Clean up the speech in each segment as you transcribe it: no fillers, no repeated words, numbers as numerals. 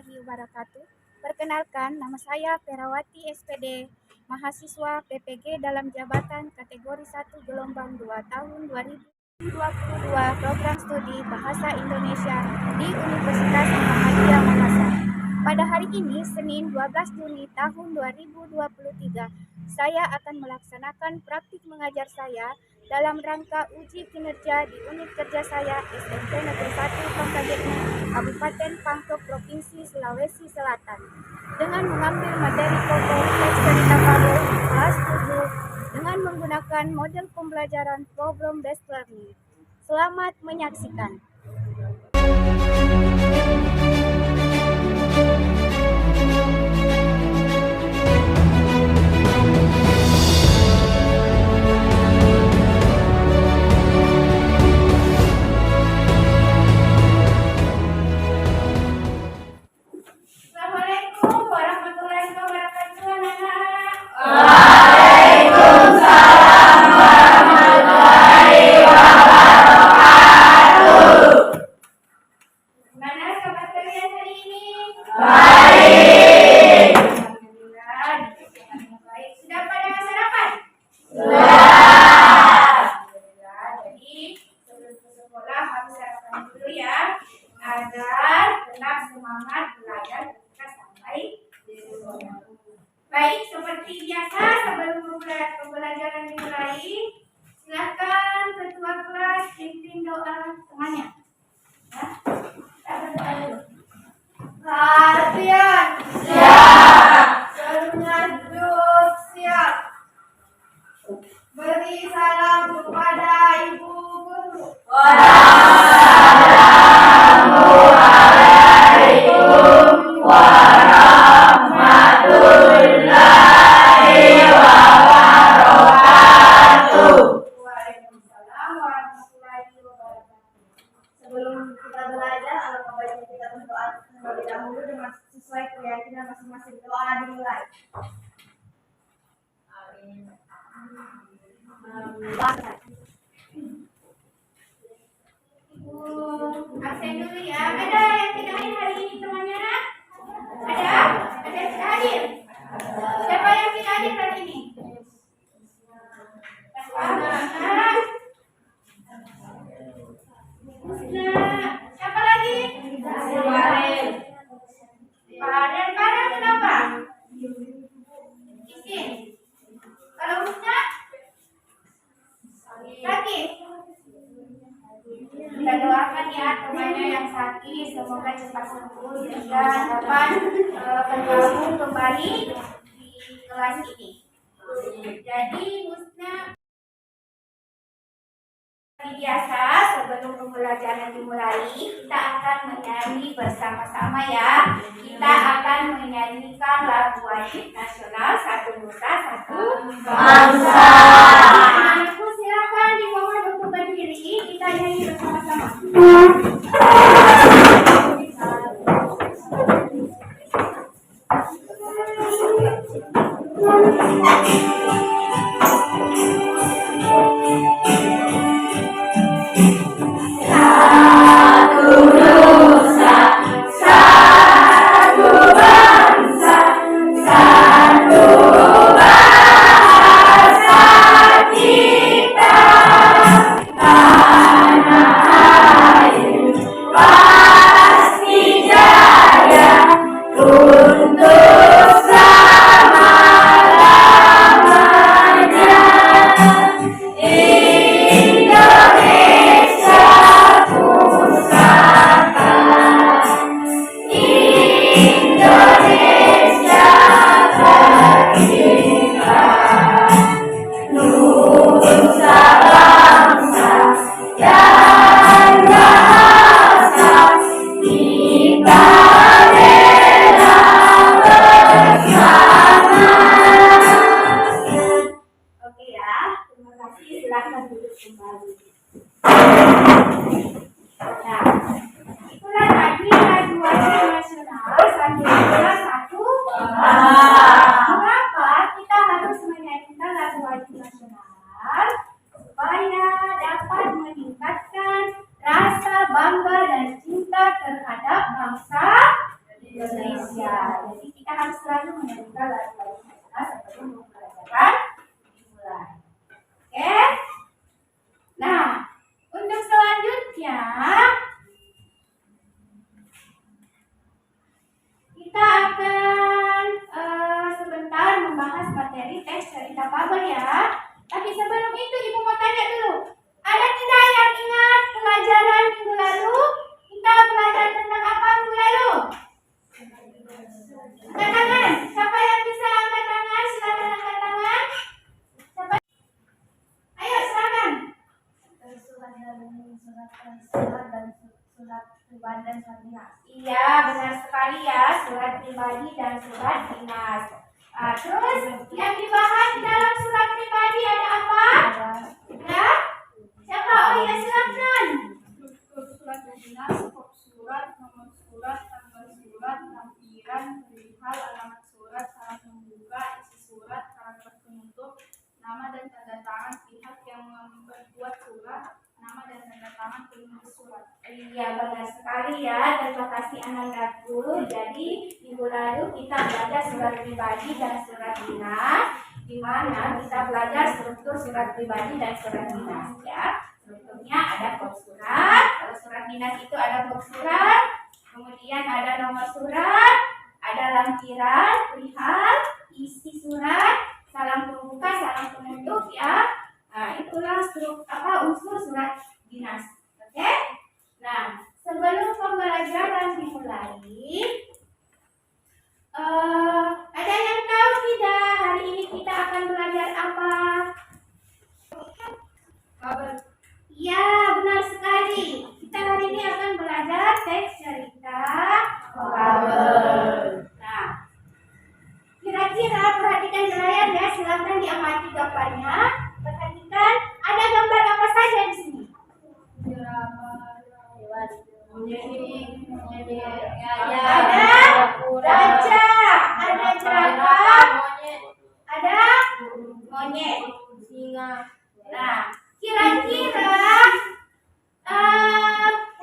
warahmatullahi wabarakatuh. Perkenalkan, nama saya Perawati SPD, mahasiswa PPG dalam jabatan kategori 1 gelombang 2 tahun 2022 program studi Bahasa Indonesia di Universitas Muhammadiyah Makassar. Pada hari ini, Senin 12 Juni tahun 2023, saya akan melaksanakan praktik mengajar saya dalam rangka uji kinerja di unit kerja saya SMP Negeri 1 Pangkajene, Kabupaten Pangkep, Provinsi Sulawesi Selatan, dengan mengambil materi pokok teks cerita fabel kelas 7 dengan menggunakan model pembelajaran problem based learning. Selamat menyaksikan. Assalamualaikum warahmatullahi wabarakatuh, anak-anak. Waalaikumsalam warahmatullahi wabarakatuh. Gimana kabar kalian hari ini? Baik. Alhamdulillah, baik. Sudah pada sarapan? Sudah. Alhamdulillah. Jadi sebelum ke sekolah harus sarapan dulu ya, agar tetap semangat belajar ketika sampai di sekolah. Baik, seperti biasa sebelum pembelajaran dimulai, silakan ketua kelas pimpin doa semuanya. Ya, kita berdoa dulu. Latihan Siap. serunya duduk siap. Beri salam kepada ibu guru. Wassalamualaikum warahmatullahi wabarakatuh. Waalaikumsalam warahmatullahi wabarakatuh. Sebelum kita belajar, alangkah baiknya kita berdoa terlebih dahulu dengan sesuai keyakinan masing-masing. Doa dimulai. Absen dulu ya. Ada yang tidak hadir hari ini temannya? Ada? Ada yang tidak hadir? Siapa yang tidak hadir hari ini? Siapa lagi? Farel kenapa? Izin. Kalau Husna? Sakit. Kita doakan ya temannya yang sakit, semoga cepat sembuh sehingga dapat bergabung kembali di kelas ini. Jadi Husna, seperti biasa sebelum pembelajaran dimulai, kita akan menyanyi bersama-sama ya. Kita akan menyanyikan lagu wajib nasional Satu Nusa Satu Bangsa. Aku silakan dimohon untuk berdiri, kita nyanyi bersama-sama. Satu nusa, satu bangsa, satu bahasa kita. Tanah air pasti jaya untuk selama-lamanya. Indonesia pusaka, Indonesia tercinta, nusa bangsa yang bahasa kita bela bersama. Oke ya, terima kasih. Silakan duduk kembali. Nah, itulah tadi lagu wajib nasional Satu Nusa Satu Bangsa. Mengapa kita harus menyanyikan lagu wajib nasional? Supaya dapat meningkatkan rasa bangga dan cinta terhadap bangsa Indonesia. kita harus selalu mendengar lagu-lagu nasional sebelum pelajaran dimulai. Oke? Nah, untuk selanjutnya kita akan sebentar membahas materi teks cerita fabel ya. Tapi sebelum itu Ibu mau tanya dulu. Ada tidak yang ingat pelajaran minggu lalu? Kita belajar tentang apa minggu lalu? Angkat tangan. Siapa yang bisa angkat tangan? Silakan angkat tangan. Siapa? Ayo silakan. Surat pribadi dan surat dinas. Iya, benar sekali ya. Surat pribadi dan surat dinas. Terus yang dibahas dalam surat pribadi ada apa? Ya? Siapa? Oh ya, silakan. Surat dinas, kop surat, nomor surat, tanggal surat, lampiran, perihal, alamat surat, syarat pembuka, isi surat, paragraf penutup, nama dan tanda tangan pihak yang membuat surat, nama dan tanda tangan penulis surat. Iya, benar sekali ya. Terima kasih Anandaku. Jadi minggu lalu kita belajar surat pribadi dan surat dinas, di mana kita belajar struktur surat pribadi dan surat dinas ya. Strukturnya ada kop surat. Kalau surat dinas itu ada kop surat, kemudian ada nomor surat, ada lampiran, perihal, isi surat, salam pembuka, salam penutup ya. Nah, itulah unsur surat dinas. Oke? Nah, sebelum pembelajaran dimulai, ada yang tahu tidak hari ini kita akan belajar apa? Fabel. Ya, benar sekali. Kita hari ini akan belajar teks cerita fabel. Nah, kira-kira perhatikan di layar ya, silakan diamati gambarnya. Perhatikan, ada gambar apa saja di sini? Ada gajah, ada jerapah, ada monyet, singa. Nah, kira-kira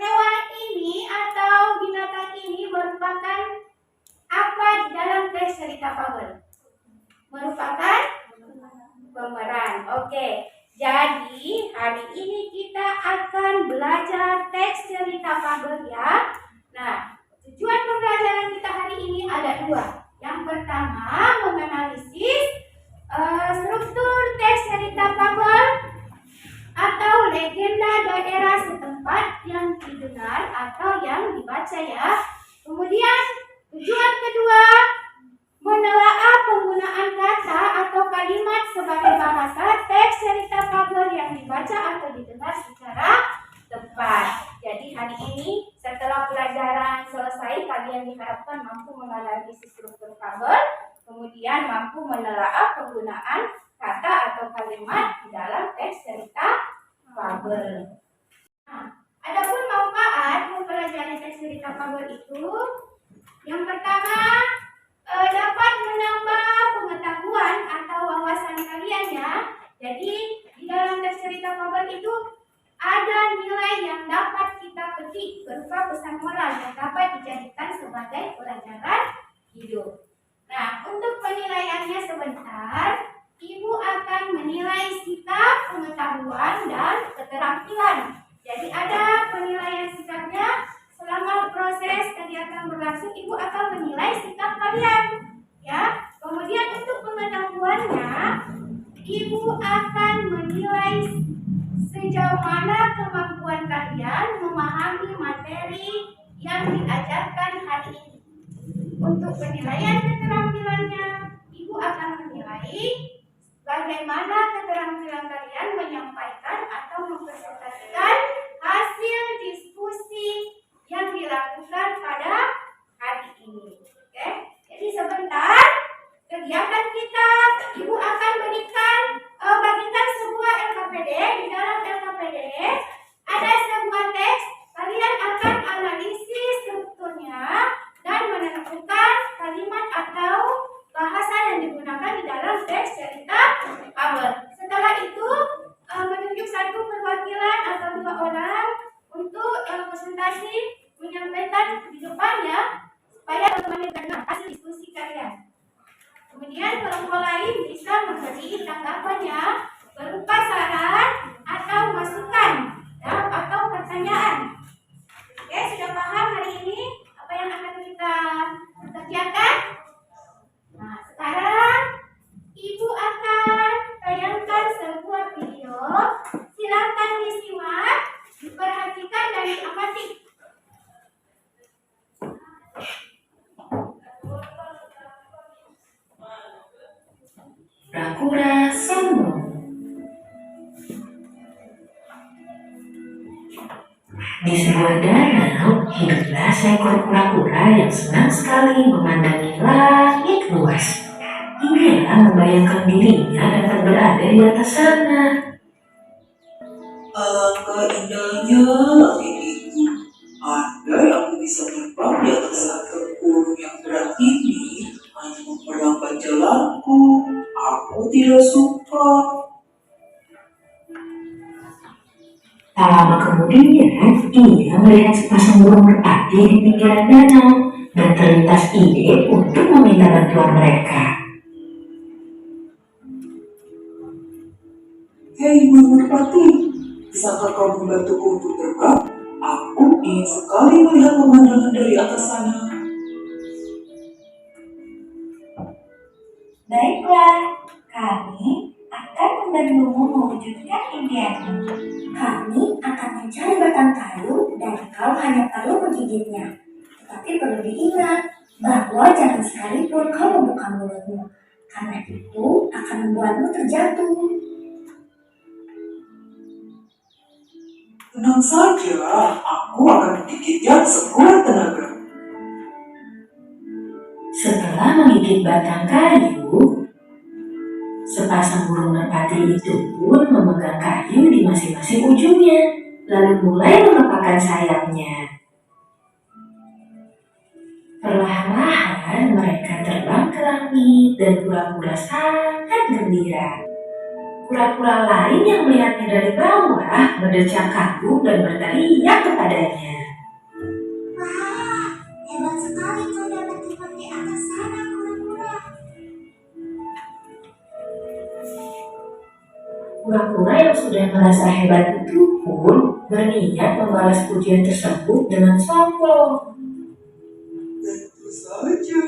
hewan ini atau binatang ini merupakan apa di dalam teks cerita fabel? Merupakan pemeran. Oke. Jadi hari ini kita akan belajar teks cerita fabel ya. Nah, tujuan pembelajaran kita hari ini ada dua. Yang pertama menganalisis struktur teks cerita fabel atau legenda daerah setempat yang didengar atau yang dibaca ya. Kemudian tujuan kedua menelaah penggunaan kata atau kalimat sebagai bahasa teks cerita fabel yang dibaca atau didengar secara tepat. Jadi hari ini setelah pelajaran selesai, kalian diharapkan mampu menganalisis struktur fabel, kemudian mampu menelaah penggunaan kata atau kalimat di dalam teks cerita fabel. Nah, adapun manfaat mempelajari teks cerita fabel itu, yang pertama dapat menambah pengetahuan atau wawasan kalian ya. Jadi di dalam teks cerita fabel itu ada nilai yang dapat kita petik berupa pesan moral yang dapat dijadikan sebagai pelajaran hidup. Nah, untuk penilaiannya sebentar, Ibu akan menilai sikap, pengetahuan, dan keterampilan. Jadi ada penilaian sikapnya. Selama proses kegiatan berlangsung, Ibu akan menilai sikap kalian, ya. Kemudian untuk pengetahuannya, Ibu akan menilai sejauh mana kemampuan kalian memahami materi yang diajarkan hari ini. Untuk penilaian keterampilannya, Ibu akan menilai bagaimana keterampilan kalian menyampaikan atau mempresentasikan hasil diskusi yang dilakukan pada hari ini. Oke? Jadi sebentar kegiatan kita, Ibu akan bagikan sebuah LKPD. Di dalam LKPD ada sebuah teks. Kalian akan analisis strukturnya dan menentukan kalimat atau kelompok lain bisa memberi tanggapannya berupa saran atau masukan atau pertanyaan. Oke, sudah paham hari ini apa yang akan kita kerjakan? Nah, sekarang Ibu akan tayangkan sebuah video. Silakan disimak, diperhatikan dan diamati. Kura-kura sombong. Di sebuah danau hiduplah seekor kura-kura yang senang sekali memandangi langit luas. Ia membayangkan dirinya dapat berada di atas sana. Alangkah indahnya langit itu. Andai aku bisa terbang di atas satu burung yang berat ini, hanya memperlambat jalanku. Aku tidak suka. Tak lama kemudian, ia melihat sepasang burung merpati di pinggiran danau dan terlintas ide untuk meminta bantuan mereka. Hei burung merpati, bisakah kau membantuku untuk terbang? Aku ingin sekali melihat pemandangan dari atas sana. Baiklah, kami akan membantumu mewujudkan impianmu. Kami akan mencari batang kayu dan kau hanya perlu menggigitnya. Tetapi perlu diingat bahwa jangan sekalipun kau membuka mulutmu, karena itu akan membuatmu terjatuh. Tenang saja, aku akan menggigitnya sekuat tenaga. Setelah menggigit batang kayu, sepasang burung merpati itu pun memegang kayu di masing-masing ujungnya, lalu mulai mengepakkan sayapnya. Perlahan-lahan mereka terbang ke langit dan kura-kura sangat gembira. Kura-kura lain yang melihatnya dari bawah berdecak kagum dan berteriak kepadanya. Wah, hebat sekali kau dapat terbang di atas sana, kura-kura. Kura-kura yang sudah merasa hebat itu pun berniat membalas pujian tersebut dengan sombong. Tentu saja.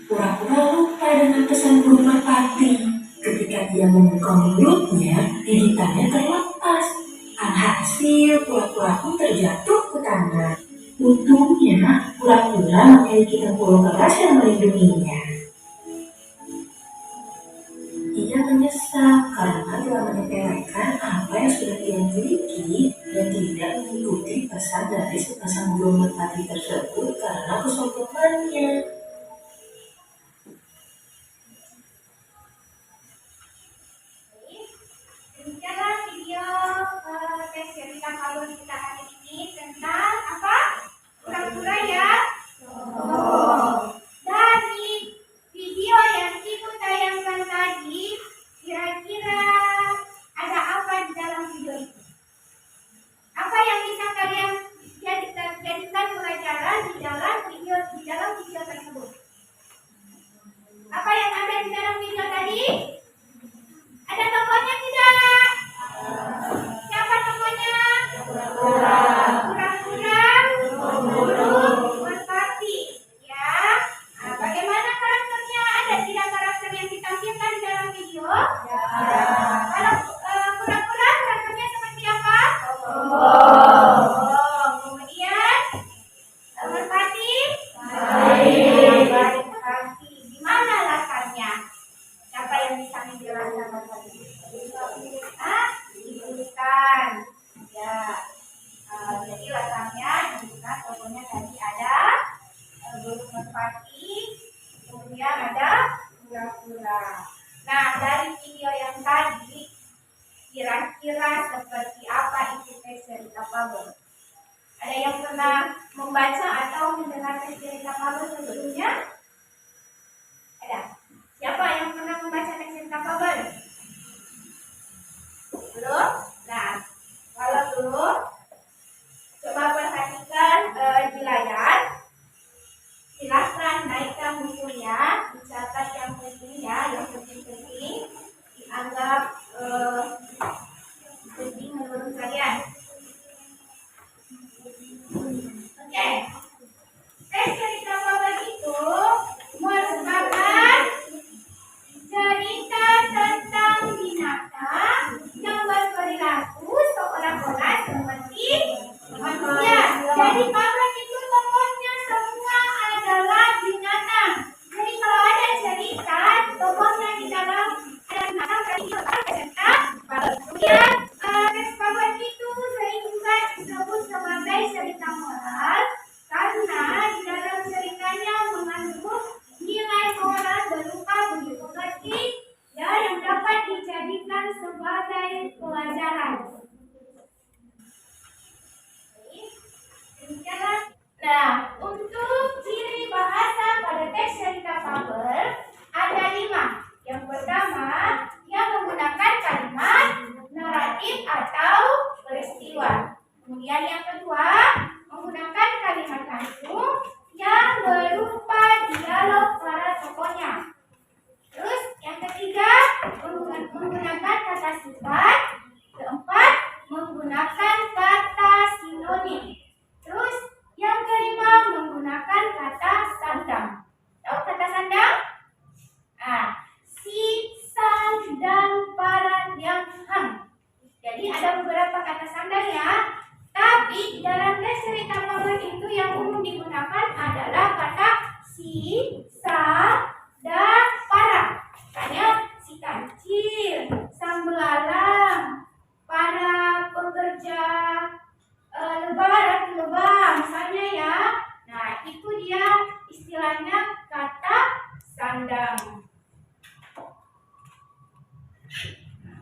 Pura-pura lupa dengan pesan burung merpati. Ketika dia membuka mulutnya, gigitannya terlepas. Alhasil, pura-pura pun terjatuh ke tanah. Untungnya, pura-pura memiliki tempurung keras yang melindunginya. Ia menyesal karena telah menyepelekan apa yang sudah ia miliki dan tidak mengikuti pesan dari sepasang burung merpati tersebut karena kesombongannya. Demikianlah video tes cerita Paulus kita hari ini tentang apa? Kura-kura ya. Dari video yang Ibu tayangkan tadi, kira-kira ada apa di dalam video itu? Apa yang bisa kalian jadikan pelajaran di dalam video tersebut? Apa yang ada di dalam video tadi? Ada tokohnya tidak? Siapa tokohnya? Kura-kura, burung merpati. Ya. Nah, bagaimana karakternya? Ada tidak karakter yang ditampilkan di dalam video? Kalau kura-kura karakternya seperti apa? Kemudian merpati? Baik sekali. Di mana latarnya? Siapa yang bisa menjelaskan tadi? Di hutan. Ya. Jadi latarnya menunjukkan tokohnya tadi ada burung merpati, kemudian ada kura-kura. Nah, dari video yang tadi, kira-kira seperti apa itu tes cerita Paulus? Ada yang pernah membaca atau mendengar tes cerita Paulus sebelumnya? Ada? Siapa yang pernah membaca tes cerita Paulus? Belum? Nah, kalau belum, coba perhatikan di layar. Silahkan naikkan bukunya, pandang.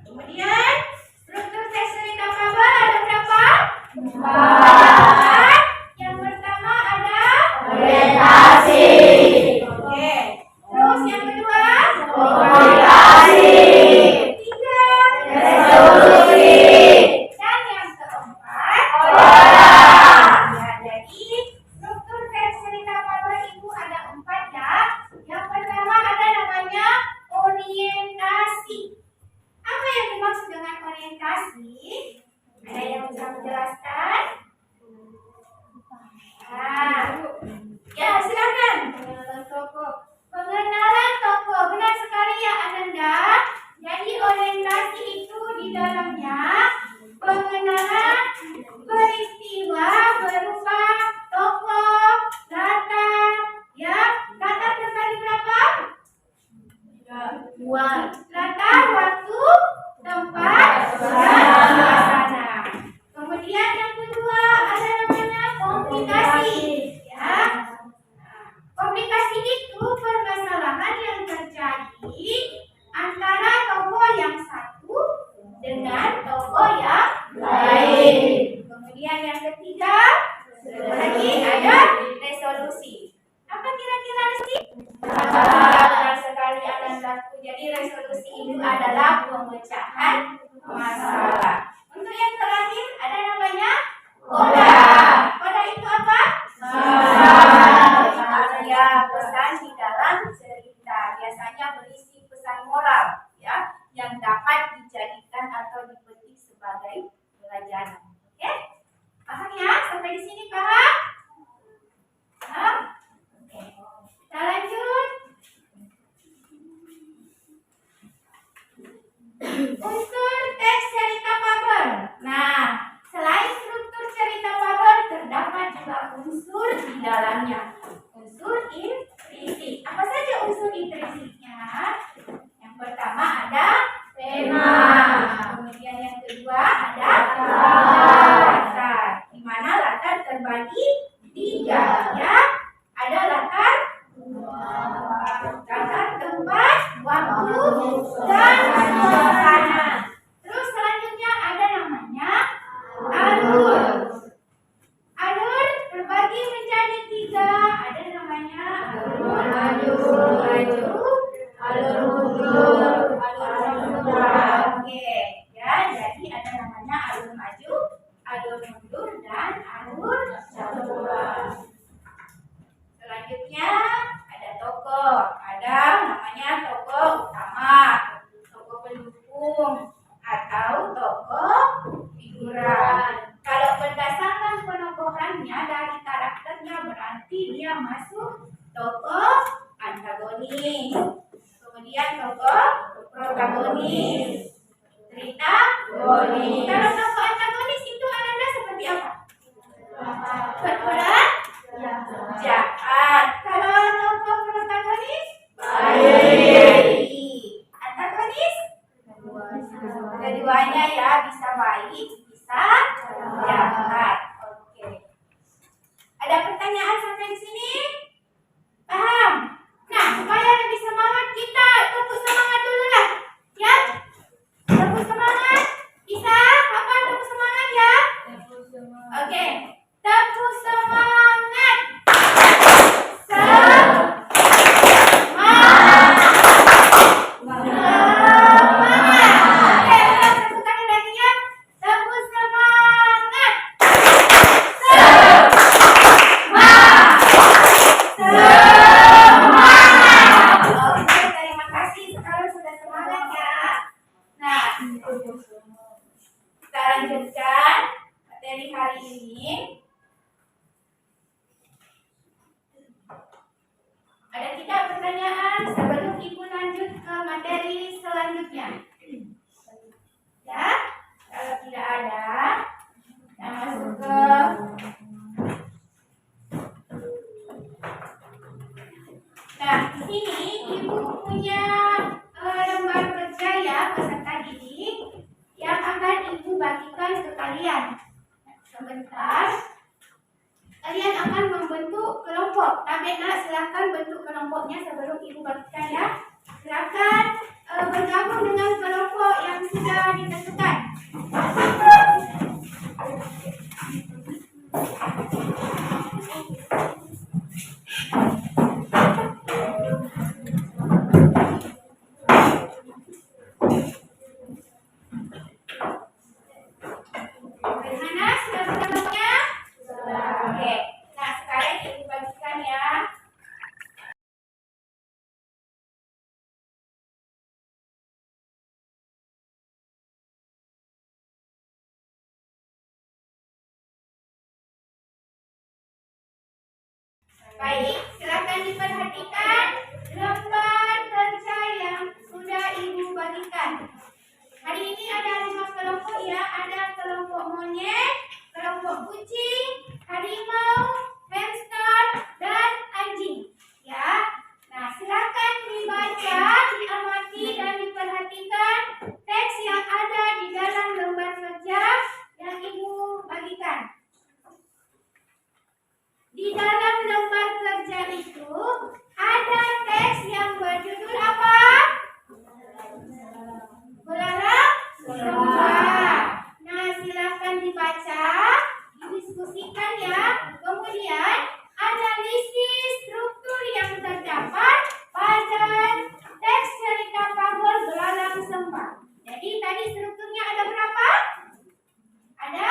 Kemudian struktur teks cerita fabel ada berapa? 4. Yang pertama ada orientasi. Oke. Terus yang kedua komunikasi. Ketiga resolusi. Dan yang keempat olah. Ya, jadi struktur teks cerita fabel itu ada 4 ya. Yang pertama ada namanya orientasi. Apa yang dimaksud dengan orientasi? Ada yang bisa menjelaskan? Ya silakan. Pengenalan tokoh. Benar sekali ya Ananda. Jadi orientasi itu di dalamnya pengenalan peristiwa berupa tokoh, latar, ya. Latar terbagi berapa? 2. Latar, waktu, tempat, dan suasana. Kemudian yang kedua ada namanya komplikasi. Ya. Komplikasi itu permasalahan yang terjadi antara tokoh yang satu dengan tokoh yang lain. Kemudian yang ketiga lagi ada resolusi. Apa kira-kira sih? Benar sekali Anandaku. Jadi resolusi itu adalah pemecahan masalah. Untuk yang terakhir ada namanya koda. Koda itu apa? Ya, pesan di dalam cerita. Biasanya berisi pesan moral ya yang dapat dijadikan atau dipetik sebagai pelajaran. Oke? Paham ya? Sampai di sini paham? Paham? Oke. Kita lanjut. Unsur teks cerita fabel. Nah, selain struktur cerita fabel terdapat juga unsur di dalamnya. Unsur intrinsik. Apa saja unsur intrinsiknya? Yang pertama ada tema. Kemudian yang kedua ada latar. Di mana latar terbagi 3 ya. Ada latar tempat, waktu, dan suasana. Terus selanjutnya ada namanya alur. Alur terbagi menjadi 3. Ada namanya alur maju, alur mundur, alur mundur. Oke, ya. Jadi ada namanya alur maju, alur mundur, dan alur campuran. Selanjutnya ada tokoh. Ada namanya tokoh utama, tokoh pendukung, atau tokoh figuran. Kalau berdasarkan penokohannya dari karakternya berarti dia masuk tokoh antagonis. Kemudian tokoh protagonis, cerita gonis. Kalau tokoh antagonis itu Ananda seperti apa? Berperan jahat. Kalau tokoh protagonis baik. Antagonis keduanya ya, bisa baik, bisa jahat. Oke. Ada pertanyaan sampai di sini? Paham? Nah, supaya lebih semangat kita tepuk semangat dulu lah. Ya? Tepuk semangat. Bisa? Apa tepuk semangat ya? Oke. Tepuk semangat. Kita lanjutkan materi hari ini. Ada 3 pertanyaan sebelum Ibu lanjut ke materi selanjutnya. Ya, kalau tidak ada, kita masuk ke Nah, di sini Ibu punya lembar kerja ya peserta didik yang akan Ibu bagikan ke kalian. Sebentar, kalian akan membentuk kelompok. Tabena silahkan bentuk kelompok. kelompoknya sebelum Ibu bagikan ya. Silakan bergabung dengan kelompok yang sudah ditentukan. Bagaimana? Sudah kelompoknya? Oke. Nah, sekarang Ibu bagikan ya. Baik, silakan diperhatikan lembar kerja yang sudah Ibu bagikan. Hari ini ada 5 kelompok ya, ada kelompok monyet, kelompok kucing, harimau, hamster, dan anjing. Ya, nah silakan dibaca, diamati, dan diperhatikan teks yang ada di dalam lembar kerja yang Ibu bagikan. Di dalam lembar kerja itu ada teks yang berjudul apa? Belalang semua. Nah, silakan dibaca, didiskusikan ya. Kemudian analisis struktur yang terdapat pada teks cerita fabel Belalang Sembah. Jadi tadi strukturnya ada berapa? Ada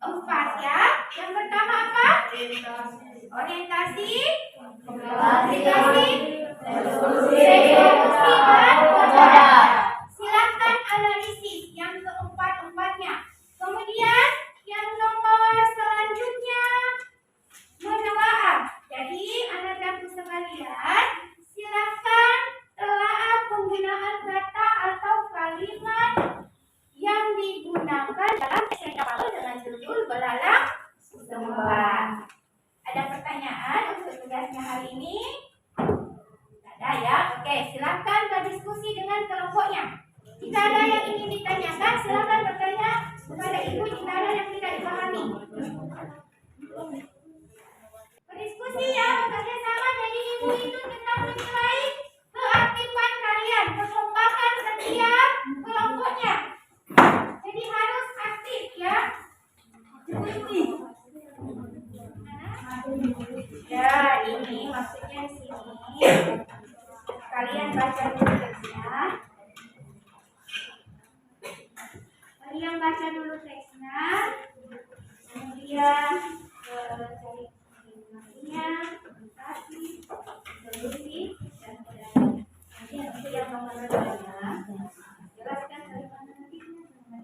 4 ya. Yang pertama apa? Orientasi, aplikasi, eksekusi, dan modal. Silakan analisis yang keempat-empatnya. Kemudian yang nomor selanjutnya menelaah. Jadi anak-anakku sekalian, silakan telaah penggunaan kata atau kalimat yang digunakan dalam cerita fabel dengan judul Belalang Sembah. Ada pertanyaan untuk tugasnya hari ini? Tidak ada ya? Oke, silakan berdiskusi dengan kelompoknya. Jika ada yang ingin ditanyakan, silakan bertanya kepada Ibu jika ada yang tidak dipahami. Berdiskusi ya, bekerja sama. Jadi Ibu itu tetap menilai keaktifan kalian, kekompakan setiap kelompoknya. Jadi harus aktif ya. Ya, ini maksudnya di sini. Kalian baca dulu teksnya. Kalian baca dulu teksnya. Kemudian cari informasinya, presentasi, solusi, dan modalnya. Nanti untuk yang nomor 2 jelaskan kalimat nantinya dengan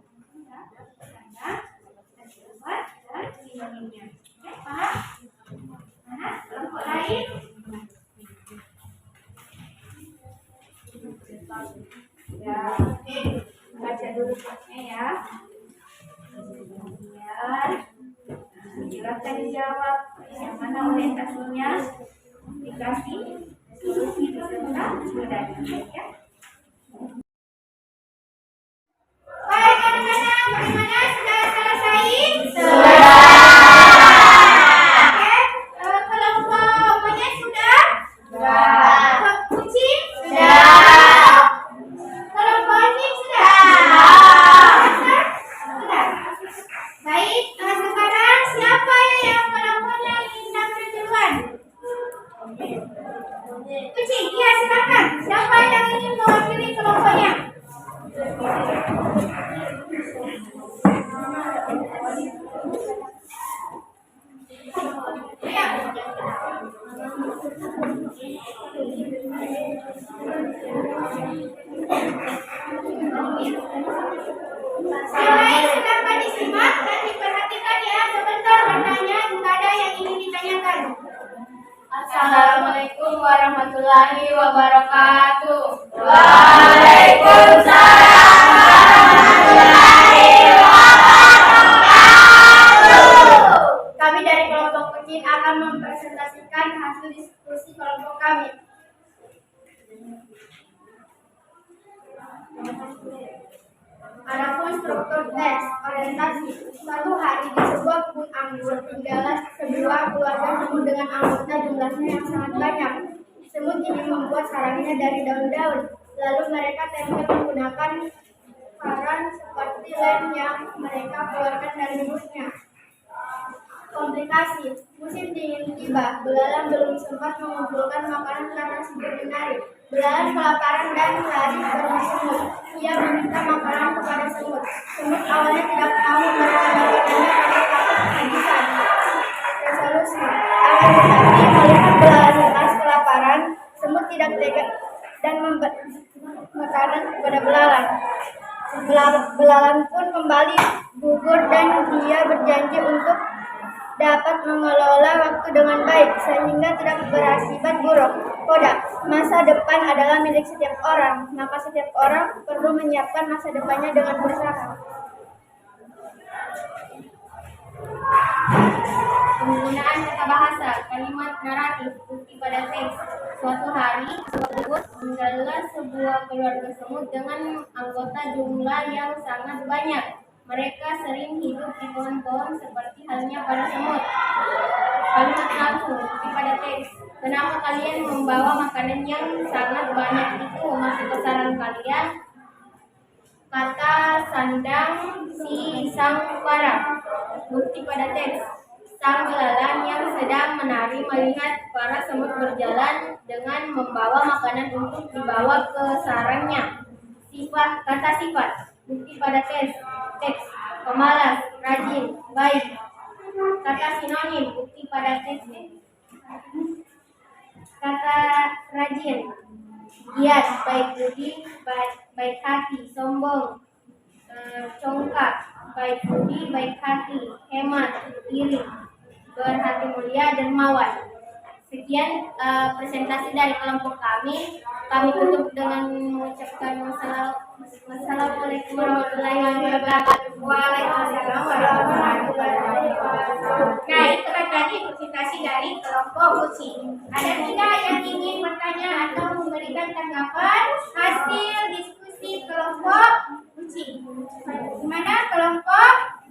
tanda, kalimat, dan sinonimnya. Oke, paham? Mana? Kelompok lain? Ya, oke. Baca dulu teksnya ya. Kemudian silakan dijawab yang mana orientasinya, aplikasi, solusi, beserta modalnya ya. Baik anak-anak, bagaimana? Sudah selesai? Sudah. Oke, kelompok monyet sudah? Sudah. Kelompok kucing? Sudah. Kelompok anjing sudah? Sudah. Sudah. Baik, sekarang siapa yang kelompoknya ingin tampil duluan? Kucing, iya silakan. Siapa yang ingin mewakili kelompoknya? Yang lain silakan disimak dan diperhatikan ya. Sebentar bertanya jika ada yang ingin ditanyakan. Assalamualaikum warahmatullahi wabarakatuh. Waalaikumsalam warahmatullahi wabarakatuh. Kami dari kelompok kucing akan mempresentasikan hasil diskusi kelompok kami. Adapun struktur teks orientasi. Suatu hari di sebuah kebun anggur tinggallah sebuah keluarga penuh dengan anggota jumlahnya yang sangat banyak. Semut ini membuat sarangnya dari daun-daun. Lalu mereka tempel menggunakan karan seperti lem yang mereka keluarkan dari mulutnya. Komplikasi. Musim dingin tiba. Belalang belum sempat mengumpulkan makanan karena sibuk menari. Belalang kelaparan dan lari ke semut. Ia meminta makanan kepada semut. Semut awalnya tidak mau memberikan makanannya karena takut kehabisan. Resolusi. Akan tetapi melihat belalang lekas kelaparan, semut tidak tega dan memberi makanan kepada belalang. Belalang pun kembali gugur dan dia berjanji untuk dapat mengelola waktu dengan baik sehingga tidak berakibat buruk. Koda, masa depan adalah milik setiap orang, maka setiap orang perlu menyiapkan masa depannya dengan berusaha. Penggunaan kata bahasa, kalimat naratif, bukti pada teks. Suatu hari, tinggallah sebuah keluarga semut dengan anggota jumlah yang sangat banyak. Mereka sering hidup di pohon-pohon seperti halnya para semut. Kalimat langsung, bukti pada teks. Kenapa kalian membawa makanan yang sangat banyak itu? Masuk ke saran kalian. Kata sandang si sang para. Bukti pada teks. Sang belalang yang sedang menari melihat para semut berjalan dengan membawa makanan untuk dibawa ke sarangnya. Sifat, kata sifat. Bukti pada teks. Pemalas, rajin, baik. Kata sinonim. Bukti pada teks. Kata rajin. Giat, baik budi, baik hati, sombong, congkak, baik budi, baik hati, hemat, iri, berhati mulia, dermawan. Sekian presentasi dari kelompok kami. Kami tutup dengan mengucapkan wassalamualaikum warahmatullahi wabarakatuh. Waalaikumsalam warahmatullahi wabarakatuh. Nah, itu kan tadi presentasi dari kelompok kucing. Ada tidak yang ingin bertanya atau memberikan tanggapan hasil diskusi kelompok kucing? Gimana kelompok?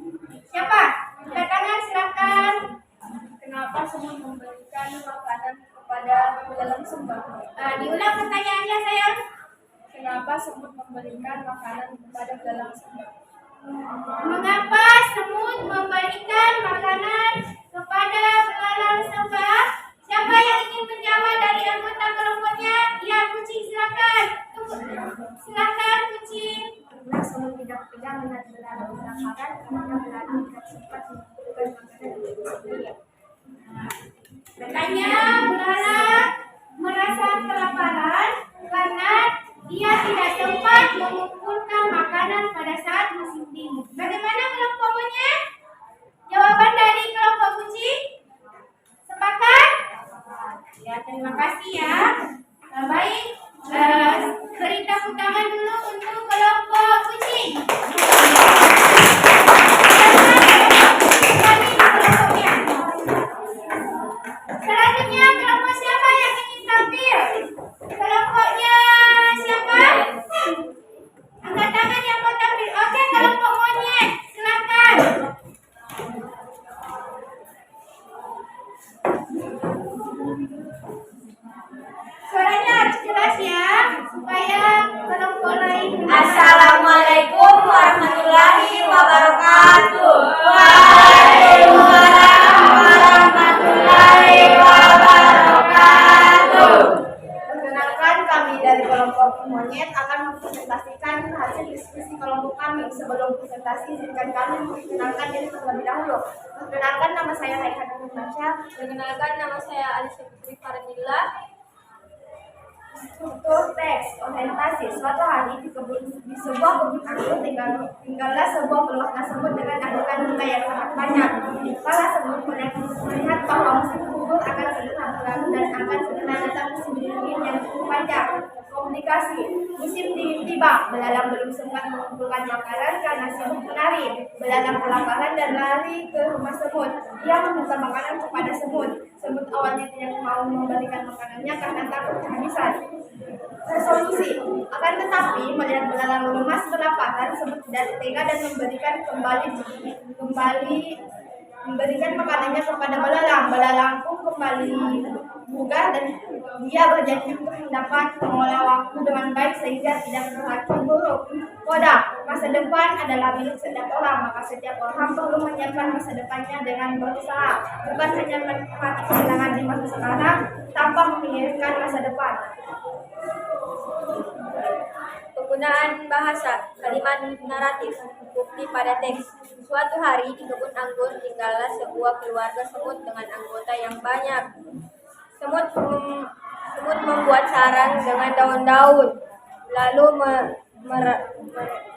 Siapa? Angkat tangan silakan. Kenapa semut memberikan makanan kepada belalang sembah? Diulang pertanyaannya sayang. Kenapa semut memberikan makanan kepada belalang sembah? Mengapa semut memberikan makanan kepada belalang sembah? Siapa yang ingin menjawab dari anggota kelompoknya? Ya, kucing silakan. Silakan kucing. Karena semut tidak tega melihat belalang kelaparan karena belalang tidak sempat mengumpulkan makanan. Katanya belalang merasa kelaparan karena dia tidak sempat mengumpulkan makanan pada saat musim dingin. Bagaimana kelompoknya? Jawaban dari kelompok kucing? Sepakat? Ya, terima kasih ya. Baik, beri tepuk tangan dulu untuk kelompok kucing. Selanjutnya kelompok siapa yang ingin tampil? Kelompoknya siapa? Angkat tangan yang mau tampil. Oke, kelompok monyet, silakan. Suaranya harus jelas ya, supaya kelompok lain. Assalamualaikum warahmatullahi wabarakatuh. Perkenalkan, kami dari kelompok monyet akan mempresentasikan hasil diskusi kelompok kami. Sebelum presentasi, izinkan kami memperkenalkan diri terlebih dahulu. Perkenalkan, nama saya Raihan Nurmansyah. Perkenalkan, nama saya Alicia Putri Faradilla. Struktur teks, orientasi. Suatu hari di sebuah kebun anggur tinggallah sebuah keluarga semut dengan anggota jumlah yang sangat banyak. Para semut melihat bahwa musim gugur akan segera berlalu dan akan segera datang musim dingin yang cukup panjang. Komunikasi. Musim dingin tiba. Belalang belum sempat mengumpulkan makanan karena sibuk menari. Belalang kelaparan dan lari ke rumah semut. Ia meminta makanan kepada semut. Semut awalnya tidak mau memberikan makanannya karena takut kehabisan. Resolusi. Akan tetapi melihat belalang lemas kelaparan, semut tidak tega dan memberikan makanannya kepada belalang. Belalang pun kembali bugar dan Dia berjanji untuk dapat mengolah waktu dengan baik sehingga tidak berakhir buruk. Koda, masa depan adalah milik setiap orang, maka setiap orang perlu menyiapkan masa depannya dengan berusaha, bukan hanya menikmati kehilangan di masa sekarang tanpa memikirkan masa depan. Penggunaan bahasa, kalimat naratif, bukti pada teks. Suatu hari di kebun anggur tinggallah sebuah keluarga semut dengan anggota yang banyak. Semut membuat sarang dengan daun-daun, lalu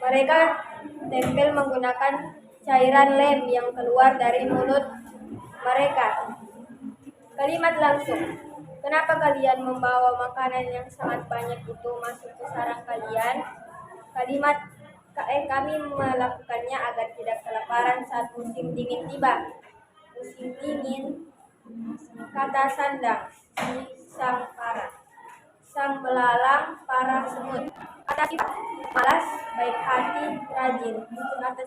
mereka tempel menggunakan cairan lem yang keluar dari mulut mereka. Kalimat langsung. Kenapa kalian membawa makanan yang sangat banyak itu masuk ke sarang kalian? Kalimat kami melakukannya agar tidak kelaparan saat musim dingin tiba. Musim dingin, kata sandang, si sang para, sang belalang para semut. Kata sifat, malas, baik hati, rajin. Kata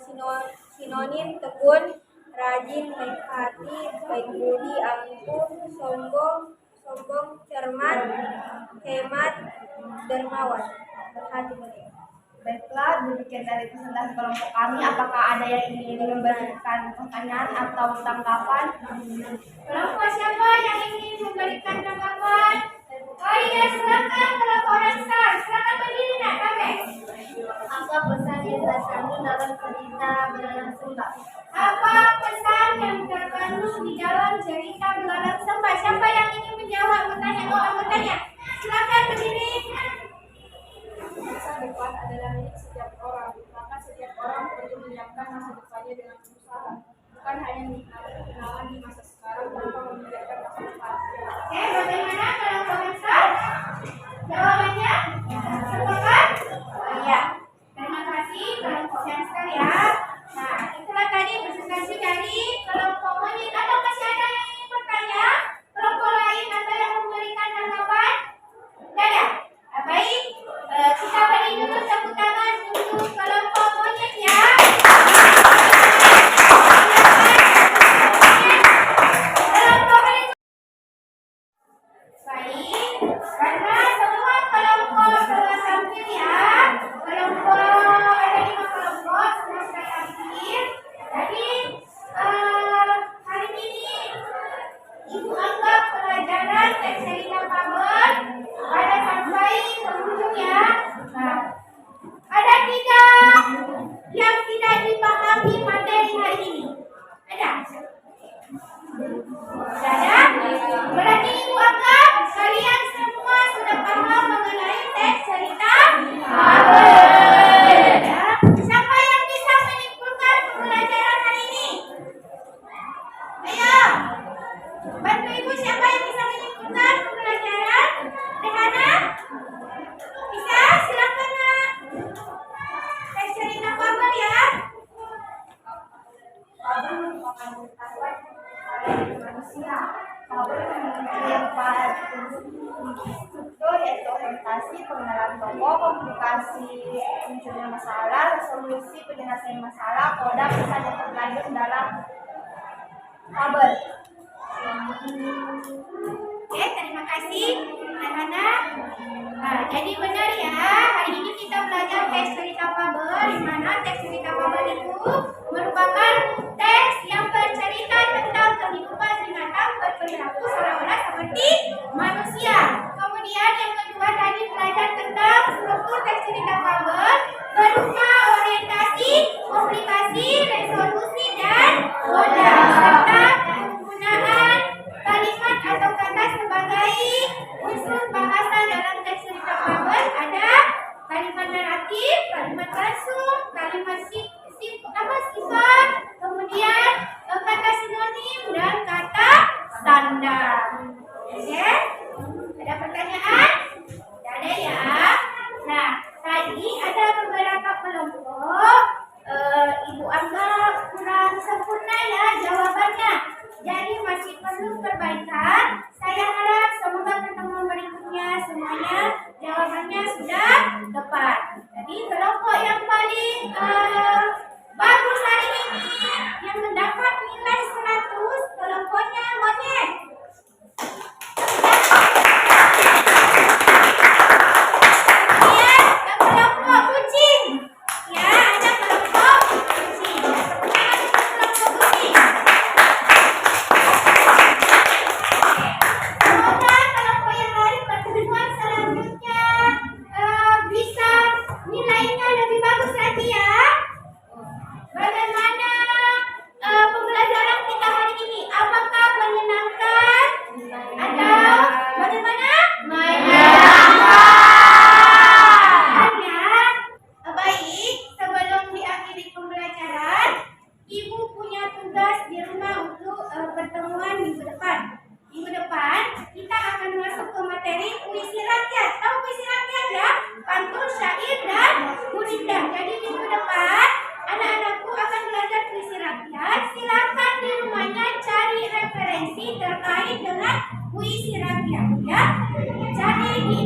sinonim, tekun, rajin, baik hati, baik budi, angkuh, sombong, cermat, hemat, dermawan, berhati-hati. Baiklah, demikian dari presentasi kelompok kami. Apakah ada yang ingin memberikan pertanyaan atau tanggapan? Kelompok siapa yang ingin memberikan tanggapan? Oh iya, silakan kelompok Ansar. Silakan berdiri nak kami. Apa pesan yang terkandung dalam cerita Belalang Sembah? Apa pesan yang terkandung di dalam cerita Belalang Sembah? Siapa yang ingin menjawab bertanya? Silakan berdiri. Masa depan adalah milik setiap orang, maka setiap orang perlu menyiapkan masa depannya dengan berusaha, bukan hanya menikmati kenalan di masa sekarang tanpa memikirkan masa depan. Oke, bagaimana kalau komentar? Jawabannya? Sepakat? Iya. Terima kasih kelompok Ansar ya. Nah, itulah tadi presentasi dari kelompok monyet. Atau masih ada yang ingin bertanya? Kelompok lain atau yang memberikan tanggapan? Tidak ada? Baik, kita beri dulu tepuk tangan untuk kelompok monyet ya. Kelompok monyet. Baik, karena semua kelompok telah tampil ya. Kelompok ada 5 kelompok semua sudah tampil. Jadi hari ini Ibu anggap pelajaran teks cerita fabel pada sampai penghujung ya. Nah, ada 3 yang tidak dipahami materi hari ini. Ada? Ada? Berarti Ibu anggap kalian semua sudah paham mengenai teks cerita fabel. Ya. Siapa yang bisa menyimpulkan pembelajaran hari ini? Ayo. Bantu Ibu, siapa yang bisa menyimpulkan pembelajaran? Rehana? Bisa? Silakan nak. Teks cerita fabel ya. Fabel merupakan pengetahuan oleh manusia. Fabel memiliki 4 struktur, yaitu orientasi, pengenalan tokoh, komunikasi, munculnya masalah, resolusi, penyelesaian masalah, koda, pesan yang terkandung dalam fabel. Oke, terima kasih Rehana. Nah, jadi benar ya, hari ini kita belajar teks cerita fabel, di mana teks cerita fabel itu merupakan teks yang bercerita tentang kehidupan binatang berperilaku seolah-olah seperti manusia. Kemudian yang kedua tadi belajar tentang struktur teks cerita fabel berupa orientasi, komplikasi, resolusi, dan koda, serta penggunaan kalimat atau kata sebagai unsur bahasa dalam teks cerita fabel. Ada kalimat naratif, kalimat langsung, kalimat sifat, kemudian kata sinonim dan kata standar. Oke? Ada pertanyaan? Tidak ada ya. Nah, tadi ada beberapa kelompok Ibu anggap kurang sempurna ya jawabannya. Jadi masih perlu perbaikan. Saya harap semoga pertemuan berikutnya semuanya jawabannya sudah tepat. Jadi kelompok yang paling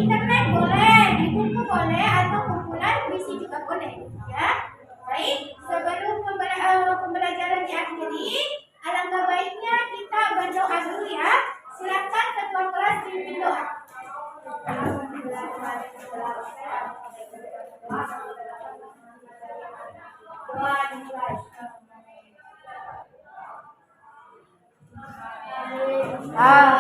internet boleh, di buku boleh, atau kumpulan puisi juga boleh, ya. Baik, sebelum pembelajaran diakhiri, alangkah baiknya kita berdoa dulu ya. Silakan ketua kelas pimpin doa. Doa dimulai. Ah.